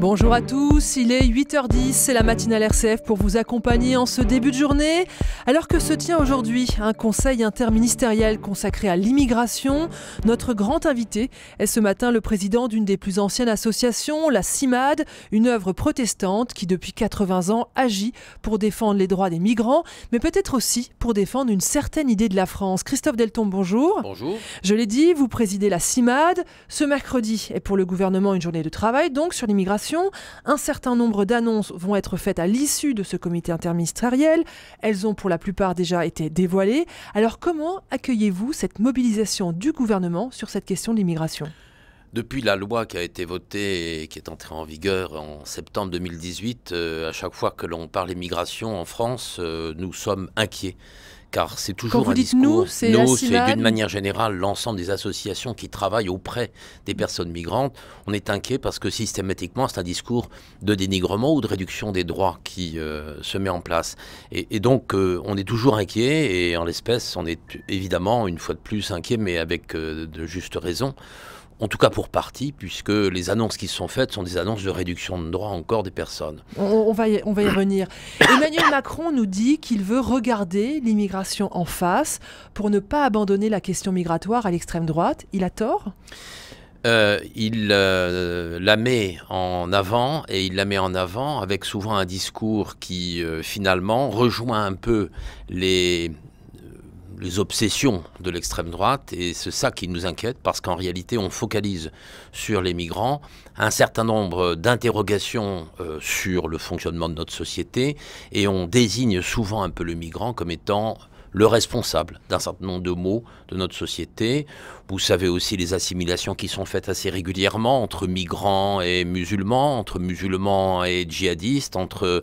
Bonjour à tous, il est 8h10, c'est la matinale RCF pour vous accompagner en ce début de journée. Alors que se tient aujourd'hui un conseil interministériel consacré à l'immigration, notre grand invité est ce matin le président d'une des plus anciennes associations, la CIMAD, une œuvre protestante qui depuis 80 ans agit pour défendre les droits des migrants, mais peut-être aussi pour défendre une certaine idée de la France. Christophe Delton, bonjour. Bonjour. Je l'ai dit, vous présidez la CIMAD. Ce mercredi est pour le gouvernement une journée de travail, donc sur l'immigration. Un certain nombre d'annonces vont être faites à l'issue de ce comité interministériel. Elles ont pour la plupart déjà été dévoilées. Alors comment accueillez-vous cette mobilisation du gouvernement sur cette question de l'immigration ? Depuis la loi qui a été votée et qui est entrée en vigueur en septembre 2018, à chaque fois que l'on parle immigration en France, nous sommes inquiets. Car c'est toujours un discours. Nous, c'est d'une manière générale l'ensemble des associations qui travaillent auprès des personnes migrantes. On est inquiet parce que systématiquement, c'est un discours de dénigrement ou de réduction des droits qui se met en place. Et donc, on est toujours inquiet. Et en l'espèce, on est évidemment, une fois de plus, inquiet, mais avec de justes raisons. En tout cas pour partie, puisque les annonces qui sont faites sont des annonces de réduction de droits encore des personnes. On va y revenir. Emmanuel Macron nous dit qu'il veut regarder l'immigration en face pour ne pas abandonner la question migratoire à l'extrême droite. Il a tort ? Il la met en avant, et il la met en avant avec souvent un discours qui finalement rejoint un peu les obsessions de l'extrême droite, et c'est ça qui nous inquiète, parce qu'en réalité on focalise sur les migrants un certain nombre d'interrogations sur le fonctionnement de notre société, et on désigne souvent un peu le migrant comme étant le responsable d'un certain nombre de maux de notre société. Vous savez aussi les assimilations qui sont faites assez régulièrement entre migrants et musulmans, entre musulmans et djihadistes, entre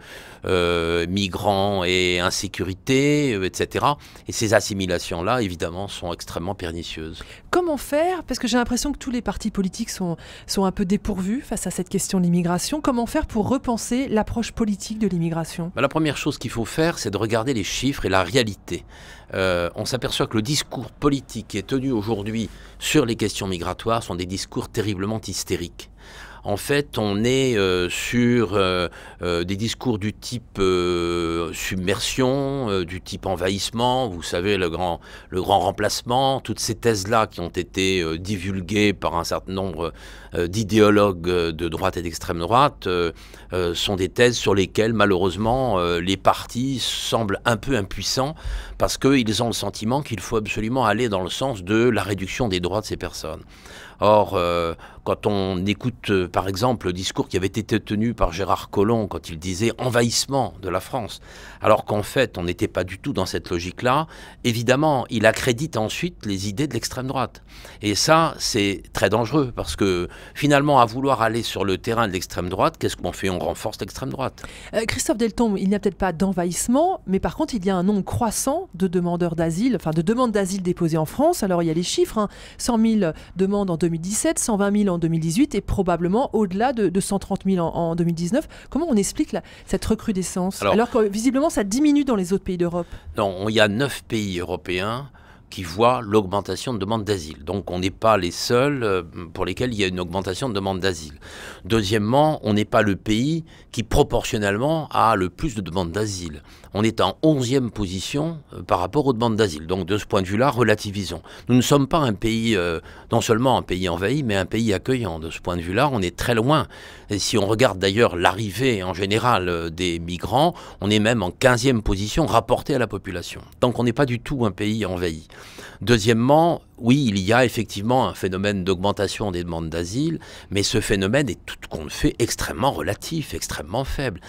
migrants et insécurité, etc. Et ces assimilations-là, évidemment, sont extrêmement pernicieuses. Comment faire ? Parce que j'ai l'impression que tous les partis politiques sont un peu dépourvus face à cette question de l'immigration. Comment faire pour repenser l'approche politique de l'immigration ? La première chose qu'il faut faire, c'est de regarder les chiffres et la réalité. On s'aperçoit que le discours politique qui est tenu aujourd'hui sur les questions migratoires sont des discours terriblement hystériques. En fait, on est sur des discours du type submersion, du type envahissement, vous savez, le grand remplacement, toutes ces thèses-là qui ont été divulguées par un certain nombre d'idéologues de droite et d'extrême droite sont des thèses sur lesquelles, malheureusement, les partis semblent un peu impuissants parce qu'ils ont le sentiment qu'il faut absolument aller dans le sens de la réduction des droits de ces personnes. Or, quand on écoute, par exemple, le discours qui avait été tenu par Gérard Collomb quand il disait « envahissement de la France », alors qu'en fait, on n'était pas du tout dans cette logique-là, évidemment, il accrédite ensuite les idées de l'extrême droite. Et ça, c'est très dangereux, parce que finalement, à vouloir aller sur le terrain de l'extrême droite, qu'est-ce qu'on fait ? On renforce l'extrême droite. Christophe Delton, il n'y a peut-être pas d'envahissement, mais par contre, il y a un nombre croissant de demandeurs d'asile, enfin de demandes d'asile déposées en France. Alors, il y a les chiffres, 100 000 demandes en 2017, 120 000 en 2018 et probablement au-delà de 130 000 en 2019. Comment on explique cette recrudescence alors que visiblement ça diminue dans les autres pays d'Europe? Non, il y a 9 pays européens qui voient l'augmentation de demandes d'asile. Donc on n'est pas les seuls pour lesquels il y a une augmentation de demandes d'asile. Deuxièmement, on n'est pas le pays qui proportionnellement a le plus de demandes d'asile. On est en 11e position par rapport aux demandes d'asile. Donc de ce point de vue-là, relativisons. Nous ne sommes pas un pays, non seulement un pays envahi, mais un pays accueillant. De ce point de vue-là, on est très loin. Et si on regarde d'ailleurs l'arrivée en général des migrants, on est même en 15e position rapportée à la population. Donc on n'est pas du tout un pays envahi. Deuxièmement, oui, il y a effectivement un phénomène d'augmentation des demandes d'asile, mais ce phénomène est tout compte fait extrêmement relatif, extrêmement faible.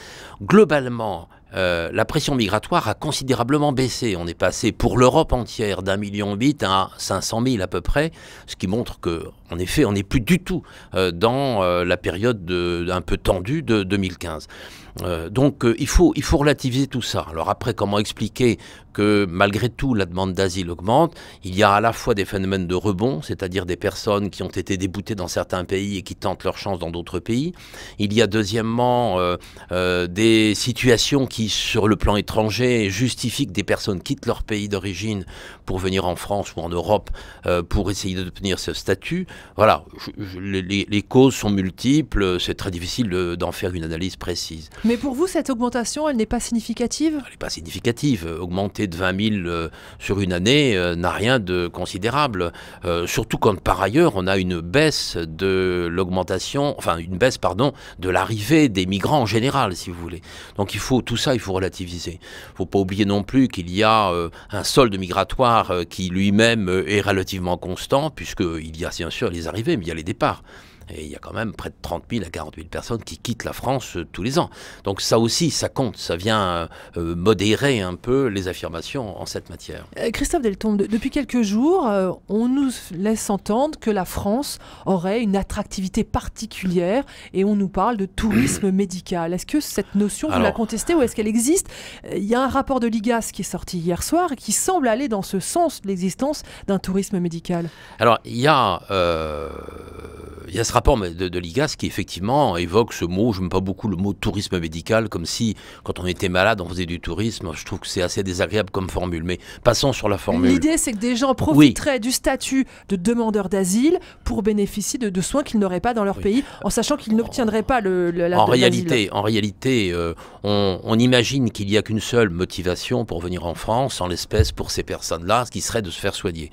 Globalement, la pression migratoire a considérablement baissé. On est passé pour l'Europe entière d'1,8 million à 500 000 à peu près, ce qui montre qu'en effet, on n'est plus du tout dans la période un peu tendue de 2015. Donc il faut relativiser tout ça. Alors après, comment expliquer que malgré tout la demande d'asile augmente? Il y a à la fois des phénomènes de rebond, c'est-à-dire des personnes qui ont été déboutées dans certains pays et qui tentent leur chance dans d'autres pays. Il y a deuxièmement des situations qui, sur le plan étranger, justifient que des personnes quittent leur pays d'origine pour venir en France ou en Europe pour essayer d'obtenir ce statut. Voilà, les causes sont multiples, c'est très difficile d'en faire une analyse précise. Mais pour vous, cette augmentation, elle n'est pas significative? Elle n'est pas significative. Augmenter de 20 000 sur une année n'a rien de considérable. Surtout quand par ailleurs on a une baisse de l'augmentation, enfin une baisse, pardon, de l'arrivée des migrants en général, si vous voulez. Donc tout ça, il faut relativiser. Il ne faut pas oublier non plus qu'il y a un solde migratoire qui lui-même est relativement constant, puisqu'il y a bien sûr les arrivées, mais il y a les départs. Et il y a quand même près de 30 000 à 40 000 personnes qui quittent la France tous les ans. Donc ça aussi, ça compte. Ça vient modérer un peu les affirmations en cette matière. Christophe Deltombe, depuis quelques jours, on nous laisse entendre que la France aurait une attractivité particulière et on nous parle de tourisme médical. Est-ce que cette notion, vous la contestez ou est-ce qu'elle existe? Il y a un rapport de l'IGAS qui est sorti hier soir et qui semble aller dans ce sens, l'existence d'un tourisme médical. Alors, il y a ce rapport de l'IGAS qui effectivement évoque ce mot, je n'aime pas beaucoup le mot tourisme médical, comme si quand on était malade on faisait du tourisme. Je trouve que c'est assez désagréable comme formule, mais passons sur la formule. L'idée c'est que des gens profiteraient du statut de demandeur d'asile pour bénéficier de soins qu'ils n'auraient pas dans leur pays, en sachant qu'ils n'obtiendraient pas l'asile. En réalité, on imagine qu'il n'y a qu'une seule motivation pour venir en France, en l'espèce pour ces personnes-là, ce qui serait de se faire soigner.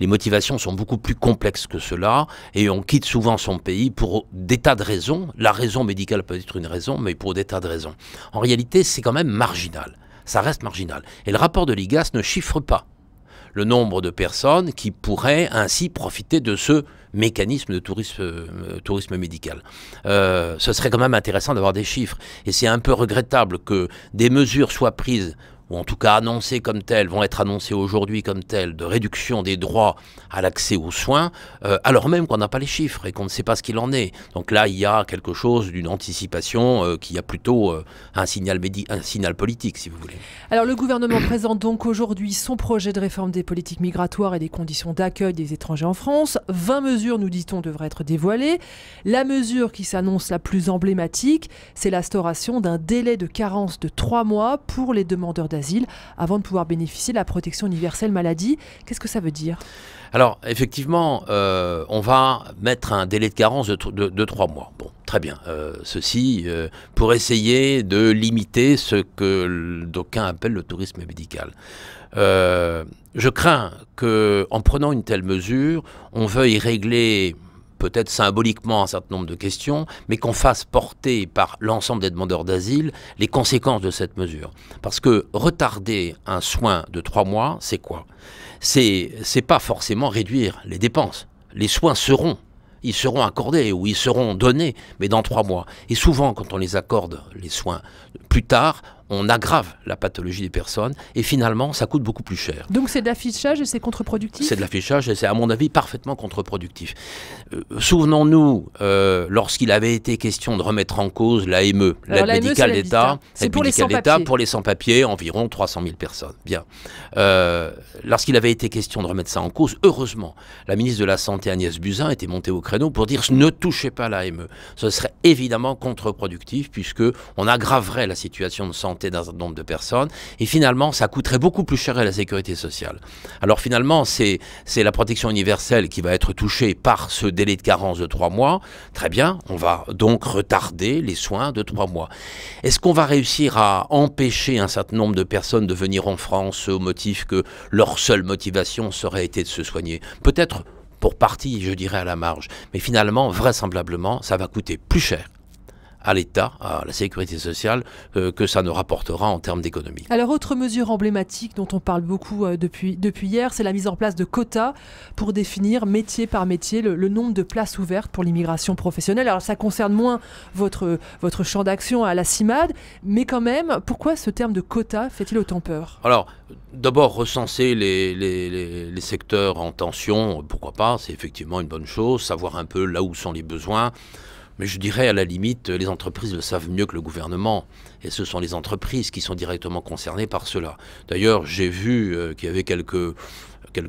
Les motivations sont beaucoup plus complexes que cela, et on quitte souvent son pays pour des tas de raisons. La raison médicale peut être une raison, mais pour des tas de raisons. En réalité, c'est quand même marginal. Ça reste marginal. Et le rapport de l'IGAS ne chiffre pas le nombre de personnes qui pourraient ainsi profiter de ce mécanisme de tourisme médical. Ce serait quand même intéressant d'avoir des chiffres. Et c'est un peu regrettable que des mesures soient prises, ou en tout cas annoncées comme telles, vont être annoncées aujourd'hui comme telles, de réduction des droits à l'accès aux soins, alors même qu'on n'a pas les chiffres et qu'on ne sait pas ce qu'il en est. Donc là, il y a quelque chose d'une anticipation qui a plutôt un signal politique, si vous voulez. Alors le gouvernement présente donc aujourd'hui son projet de réforme des politiques migratoires et des conditions d'accueil des étrangers en France. 20 mesures, nous dit-on, devraient être dévoilées. La mesure qui s'annonce la plus emblématique, c'est l'instauration d'un délai de carence de 3 mois pour les demandeurs d'asile avant de pouvoir bénéficier de la protection universelle maladie. Qu'est-ce que ça veut dire? Alors, effectivement, on va mettre un délai de carence de 3 mois. Bon, très bien. Ceci pour essayer de limiter ce que d'aucuns appellent le tourisme médical. Je crains qu'en prenant une telle mesure, on veuille régler peut-être symboliquement un certain nombre de questions, mais qu'on fasse porter par l'ensemble des demandeurs d'asile les conséquences de cette mesure. Parce que retarder un soin de 3 mois, c'est quoi? C'est pas forcément réduire les dépenses. Les soins ils seront accordés ou ils seront donnés, mais dans 3 mois. Et souvent, quand on les accorde, les soins, plus tard, on aggrave la pathologie des personnes et finalement, ça coûte beaucoup plus cher. Donc c'est de l'affichage et c'est contre-productif? C'est de l'affichage et c'est, à mon avis, parfaitement contre-productif. Souvenons-nous, lorsqu'il avait été question de remettre en cause l'AME, l'aide médicale d'État, pour les sans-papiers, environ 300 000 personnes. Bien. Lorsqu'il avait été question de remettre ça en cause, heureusement, la ministre de la Santé, Agnès Buzyn, était montée au créneau pour dire « ne touchez pas l'AME ». Ce serait évidemment contre-productif puisqu'on aggraverait la situation de santé d'un certain nombre de personnes, et finalement, ça coûterait beaucoup plus cher à la sécurité sociale. Alors finalement, c'est la protection universelle qui va être touchée par ce délai de carence de 3 mois. Très bien, on va donc retarder les soins de 3 mois. Est-ce qu'on va réussir à empêcher un certain nombre de personnes de venir en France au motif que leur seule motivation serait été de se soigner? Peut-être pour partie, je dirais, à la marge. Mais finalement, vraisemblablement, ça va coûter plus cher à l'État, à la sécurité sociale, que ça ne rapportera en termes d'économie. Alors, autre mesure emblématique dont on parle beaucoup depuis hier, c'est la mise en place de quotas pour définir métier par métier le nombre de places ouvertes pour l'immigration professionnelle. Alors, ça concerne moins votre champ d'action à la CIMAD, mais quand même, pourquoi ce terme de quota fait-il autant peur? Alors, d'abord, recenser les secteurs en tension, pourquoi pas, c'est effectivement une bonne chose, savoir un peu là où sont les besoins. Mais je dirais à la limite, les entreprises le savent mieux que le gouvernement. Et ce sont les entreprises qui sont directement concernées par cela. D'ailleurs, j'ai vu qu'il y avait quelques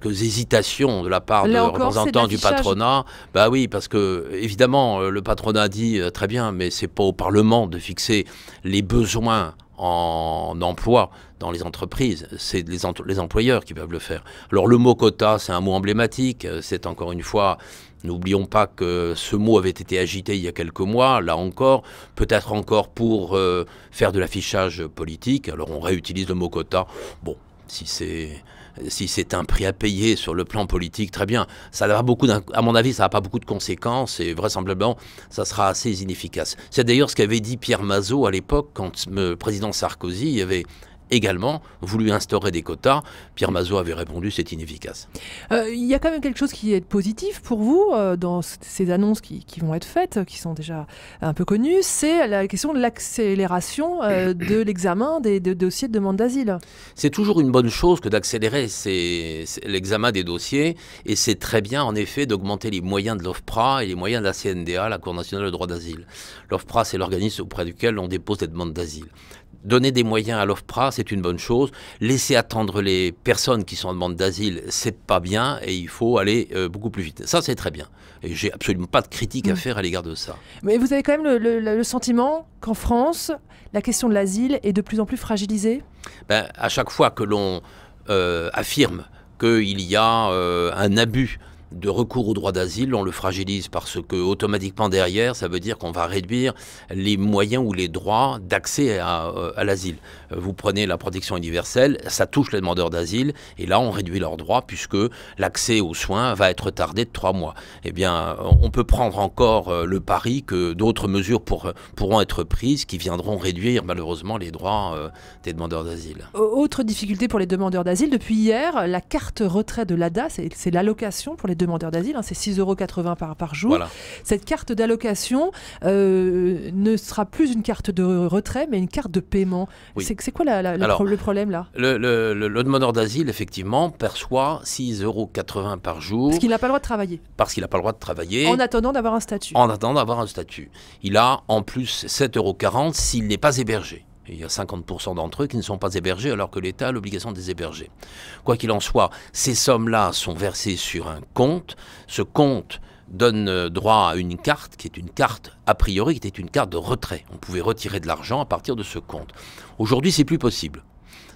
hésitations de la part de représentants du patronat. Bah oui, parce que évidemment, le patronat dit très bien, mais c'est pas au Parlement de fixer les besoins en emploi dans les entreprises, c'est les employeurs qui peuvent le faire. Alors le mot quota, c'est un mot emblématique, c'est encore une fois, n'oublions pas que ce mot avait été agité il y a quelques mois, là encore, peut-être encore pour faire de l'affichage politique, alors on réutilise le mot quota, bon, si c'est un prix à payer sur le plan politique, très bien. Ça n'a beaucoup, à mon avis, ça n'a pas beaucoup de conséquences et vraisemblablement, ça sera assez inefficace. C'est d'ailleurs ce qu'avait dit Pierre Mazeaud à l'époque quand le président Sarkozy avait également voulu instaurer des quotas. Pierre Mazeaud avait répondu c'est inefficace. Il y a quand même quelque chose qui est positif pour vous dans ces annonces qui vont être faites, qui sont déjà un peu connues, c'est la question de l'accélération de l'examen des dossiers de demande d'asile. C'est toujours une bonne chose que d'accélérer l'examen des dossiers et c'est très bien en effet d'augmenter les moyens de l'OFPRA et les moyens de la CNDA, la Cour nationale de droit d'asile. L'OFPRA, c'est l'organisme auprès duquel on dépose des demandes d'asile. Donner des moyens à l'OFPRA, c'est une bonne chose. Laisser attendre les personnes qui sont en demande d'asile, c'est pas bien et il faut aller beaucoup plus vite. Ça, c'est très bien. Et j'ai absolument pas de critique à faire à l'égard de ça. Mais vous avez quand même le sentiment qu'en France, la question de l'asile est de plus en plus fragilisée ? À chaque fois que l'on affirme qu'il y a un abus de recours au droit d'asile, on le fragilise parce que automatiquement derrière, ça veut dire qu'on va réduire les moyens ou les droits d'accès à l'asile. Vous prenez la protection universelle, ça touche les demandeurs d'asile et là on réduit leurs droits puisque l'accès aux soins va être retardé de 3 mois. Eh bien, on peut prendre encore le pari que d'autres mesures pourront être prises qui viendront réduire malheureusement les droits des demandeurs d'asile. Autre difficulté pour les demandeurs d'asile, depuis hier, la carte retrait de l'ADA, c'est l'allocation pour les demandeurs d'asile, c'est 6,80 € par jour. Voilà. Cette carte d'allocation ne sera plus une carte de retrait, mais une carte de paiement. Oui. C'est quoi le problème là ? Le demandeur d'asile, effectivement, perçoit 6,80 € par jour. Parce qu'il n'a pas le droit de travailler. Parce qu'il n'a pas le droit de travailler. En attendant d'avoir un statut. En attendant d'avoir un statut. Il a en plus 7,40 € s'il n'est pas hébergé. Il y a 50% d'entre eux qui ne sont pas hébergés alors que l'État a l'obligation de les héberger. Quoi qu'il en soit, ces sommes-là sont versées sur un compte. Ce compte donne droit à une carte qui est une carte, a priori, qui était une carte de retrait. On pouvait retirer de l'argent à partir de ce compte. Aujourd'hui, c'est plus possible.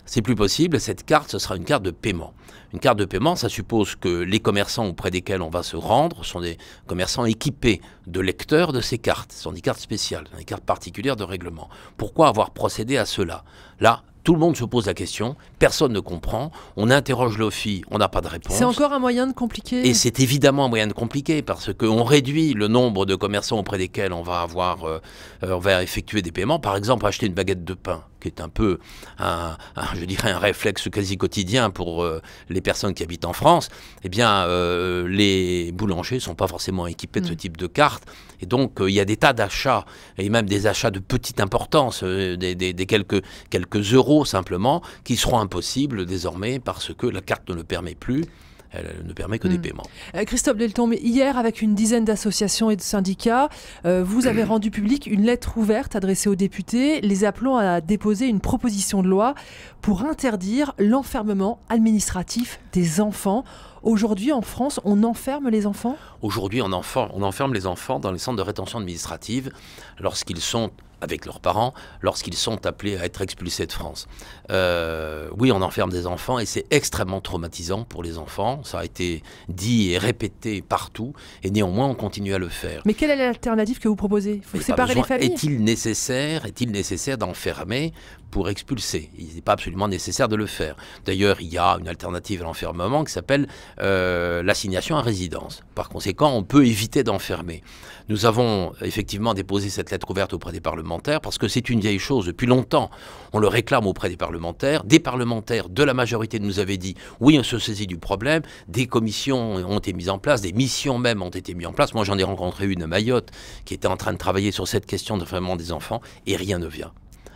C'est plus possible, cette carte, ce sera une carte de paiement. Une carte de paiement, ça suppose que les commerçants auprès desquels on va se rendre sont des commerçants équipés de lecteurs de ces cartes. Ce sont des cartes spéciales, des cartes particulières de règlement. Pourquoi avoir procédé à cela ? Là, tout le monde se pose la question, personne ne comprend, on interroge l'OFII, on n'a pas de réponse. C'est encore un moyen de compliquer. Et c'est évidemment un moyen de compliquer parce qu'on réduit le nombre de commerçants auprès desquels on va effectuer des paiements. Par exemple, acheter une baguette de pain, qui est un peu, je dirais, un réflexe quasi quotidien pour les personnes qui habitent en France. Eh bien, les boulangers ne sont pas forcément équipés de ce type de carte. Et donc, il y a des tas d'achats, et même des achats de petite importance, des quelques euros simplement, qui seront impossibles désormais parce que la carte ne le permet plus. Elle ne permet que des paiements. Christophe Deltombe, hier, avec une dizaine d'associations et de syndicats, vous avez rendu public une lettre ouverte adressée aux députés, les appelant à déposer une proposition de loi pour interdire l'enfermement administratif des enfants. Aujourd'hui, en France, on enferme les enfants ? Aujourd'hui, on enferme les enfants dans les centres de rétention administrative lorsqu'ils sont avec leurs parents, lorsqu'ils sont appelés à être expulsés de France. Oui, on enferme des enfants et c'est extrêmement traumatisant pour les enfants. Ça a été dit et répété partout et néanmoins on continue à le faire. Mais quelle est l'alternative que vous proposez ? Il faut séparer les familles. Est-il nécessaire d'enfermer pour expulser ? Il n'est pas absolument nécessaire de le faire. D'ailleurs, il y a une alternative à l'enfermement qui s'appelle l'assignation à résidence. Par conséquent, on peut éviter d'enfermer. Nous avons effectivement déposé cette lettre ouverte auprès des parlementaires parce que c'est une vieille chose depuis longtemps. On le réclame auprès des parlementaires. Des parlementaires de la majorité nous avaient dit oui, on se saisit du problème. Des commissions ont été mises en place, des missions même ont été mises en place. Moi, j'en ai rencontré une à Mayotte qui était en train de travailler sur cette question d'enfermement des enfants et rien ne vient.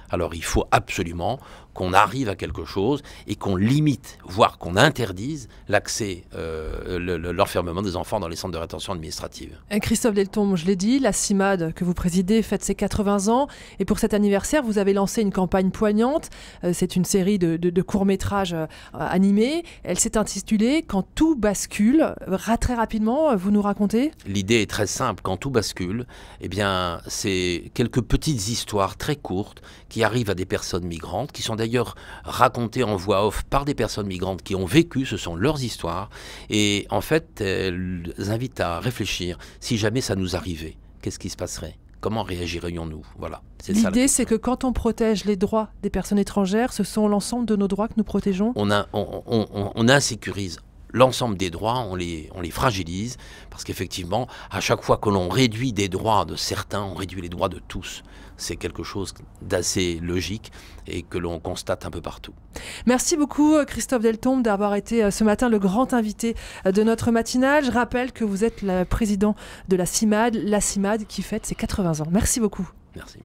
Alors il faut absolument qu'on arrive à quelque chose et qu'on limite, voire qu'on interdise l'accès, l'enfermement des enfants dans les centres de rétention administrative. Christophe Deltombe, je l'ai dit, la CIMAD que vous présidez fête ses 80 ans et pour cet anniversaire, vous avez lancé une campagne poignante. C'est une série de courts-métrages animés. Elle s'est intitulée « Quand tout bascule ». Très rapidement, vous nous racontez ? L'idée est très simple. Quand tout bascule, eh bien, c'est quelques petites histoires très courtes qui arrivent à des personnes migrantes, qui sont d'ailleurs racontées en voix off par des personnes migrantes qui ont vécu, ce sont leurs histoires. Et en fait, elles invitent à réfléchir. Si jamais ça nous arrivait, qu'est-ce qui se passerait ? Comment réagirions-nous ? Voilà. L'idée, c'est que quand on protège les droits des personnes étrangères, ce sont l'ensemble de nos droits que nous protégeons ? On insécurise l'ensemble des droits, on les fragilise, parce qu'effectivement, à chaque fois que l'on réduit des droits de certains, on réduit les droits de tous. C'est quelque chose d'assez logique et que l'on constate un peu partout. Merci beaucoup Christophe Deltombe d'avoir été ce matin le grand invité de notre matinale. Je rappelle que vous êtes le président de la CIMAD qui fête ses 80 ans. Merci beaucoup. Merci.